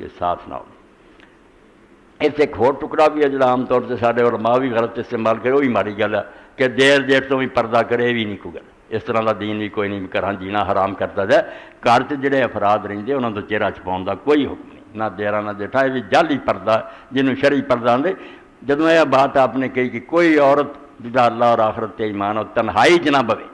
کے ساتھ نہ ہو۔ اس ایک ہور ٹکڑا بھی ہے جڑا عام طور سے سارے علماء بھی غلط استعمال کرے، وہی ماری گل ہے کہ دیر تو بھی پردہ کرے، یہ بھی نہیں کوئی گل، اس طرح کا دین بھی کوئی نہیں، گھر جینا حرام کرتا ہے۔ گھر سے جڑے افراد رہتے انہوں نے چہرہ چھپاؤن کا کوئی حکم نہیں، نہ دیرا نہ جٹھا، یہ بھی جعلی پردہ جنہوں شرعی پردہ آدھے۔ جدوں یہ بات آپ نے کہی کہ کوئی عورت جدا اللہ اور آخرت تے ایمان اور تنہائی جنہ بوے،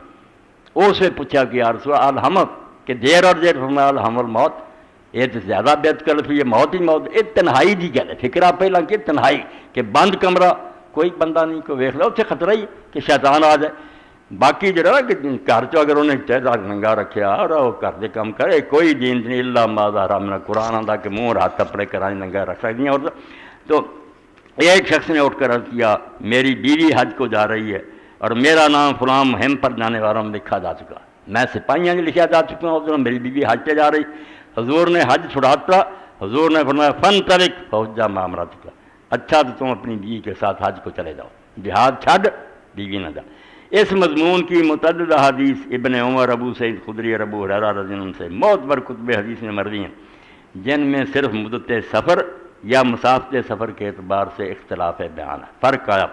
اس سے پوچھا کہ یا رسول الحمل، کہ دیر اور دیر فرمایا الحمل موت، یہ تو زیادہ بیعت کلفی، یہ موت ہی موت، یہ تنہائی دی گل ہے۔ فکرہ پہلا کہ تنہائی، کہ بند کمرہ، کوئی بندہ نہیں، کوئی ویکھ لو، اتنے خطرہ ہی کہ شیطان آ جائے۔ باقی جڑا کہ گھر چ اگر انہیں چہرہ ننگا رکھیا اور وہ گھر دے کام کرے، کوئی دین نہیں، اللہ ما ظہر من قرآن آتا کہ منہ ہاتھ اپنے گھر ننگا رکھ سکتی ہیں۔ اور تو ایک شخص نے اٹھ کر عرض کیا میری بیوی حج کو جا رہی ہے اور میرا نام فلاں مہم پر جانے والوں میں لکھا جا چکا، میں سپاہیاں میں لکھا جا چکا ہوں، اور میری بیوی حج پہ جا رہی۔ حضور نے حج چھڑاتا، حضور نے فرمایا فن طرق فوجا معامرات کا، اچھا تو تم اپنی بیوی کے ساتھ حج کو چلے جاؤ، جہاد چھڈ بیوی نہ جا۔ اس مضمون کی متعدد حدیث ابن عمر، ابو سعید خدری اور ابو ہریرہ رضی اللہ عنہ سے معتبر کتب حدیث میں مروی ہیں، جن میں صرف مدت سفر یا مسافت سفر کے اعتبار سے اختلاف بیان ہے، فرق آیا،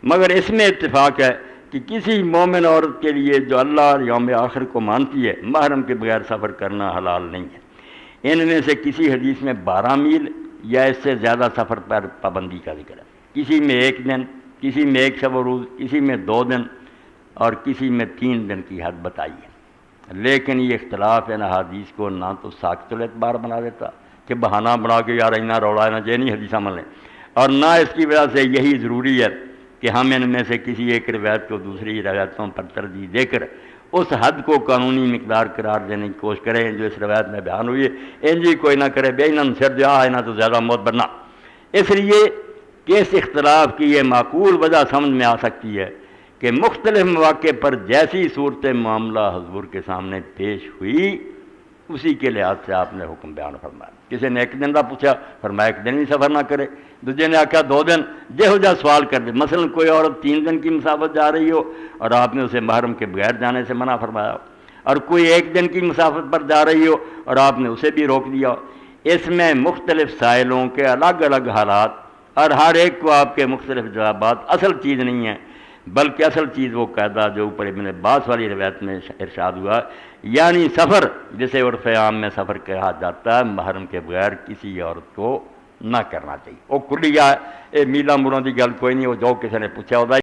مگر اس میں اتفاق ہے کہ کسی مومن عورت کے لیے جو اللہ اور یوم آخر کو مانتی ہے محرم کے بغیر سفر کرنا حلال نہیں ہے۔ ان میں سے کسی حدیث میں 12 میل یا اس سے زیادہ سفر پر پابندی کا ذکر ہے، کسی میں 1 دن، کسی میں 1 شب و روز، کسی میں 2 دن اور کسی میں 3 دن کی حد بتائی ہے۔ لیکن یہ اختلاف ان حدیث کو نہ تو ساقط الاعتبار بنا دیتا کہ بہانہ بنا کے یار اتنا روڑا ہے نہ یہ نہیں حدیث عمل ہے، اور نہ اس کی وجہ سے یہی ضروری ہے کہ ہم ان میں سے کسی ایک روایت کو دوسری روایتوں پر ترجیح دے کر اس حد کو قانونی مقدار قرار دینے کی کوشش کریں جو اس روایت میں بیان ہوئی ہے، انجی کوئی نہ کرے بے انہوں سر دیا ہے نہ تو زیادہ موت بننا۔ اس لیے کہ اس اختلاف کی یہ معقول وجہ سمجھ میں آ سکتی ہے کہ مختلف مواقع پر جیسی صورت معاملہ حضور کے سامنے پیش ہوئی اسی کے لحاظ سے آپ نے حکم بیان فرمایا۔ کسی نے 1 دن کا پوچھا، فرمایا 1 دن بھی سفر نہ کرے، دوسرے نے آخیا 2 دن، جہو جا سوال کر دے۔ مثلا کوئی عورت 3 دن کی مسافت جا رہی ہو اور آپ نے اسے محرم کے بغیر جانے سے منع فرمایا ہو، اور کوئی 1 دن کی مسافت پر جا رہی ہو اور آپ نے اسے بھی روک دیا ہو۔ اس میں مختلف سائلوں کے الگ الگ حالات اور ہر ایک کو آپ کے مختلف جوابات اصل چیز نہیں ہیں، بلکہ اصل چیز وہ قاعدہ جو اوپر ابن عباس والی روایت میں ارشاد ہوا، یعنی سفر جسے عرف عام میں سفر کہا جاتا ہے محرم کے بغیر کسی عورت کو نہ کرنا چاہیے۔ وہ کھلی ہے، یہ میلا موروں کی گل کوئی نہیں، وہ جو کسی نے پوچھا ہوتا ہے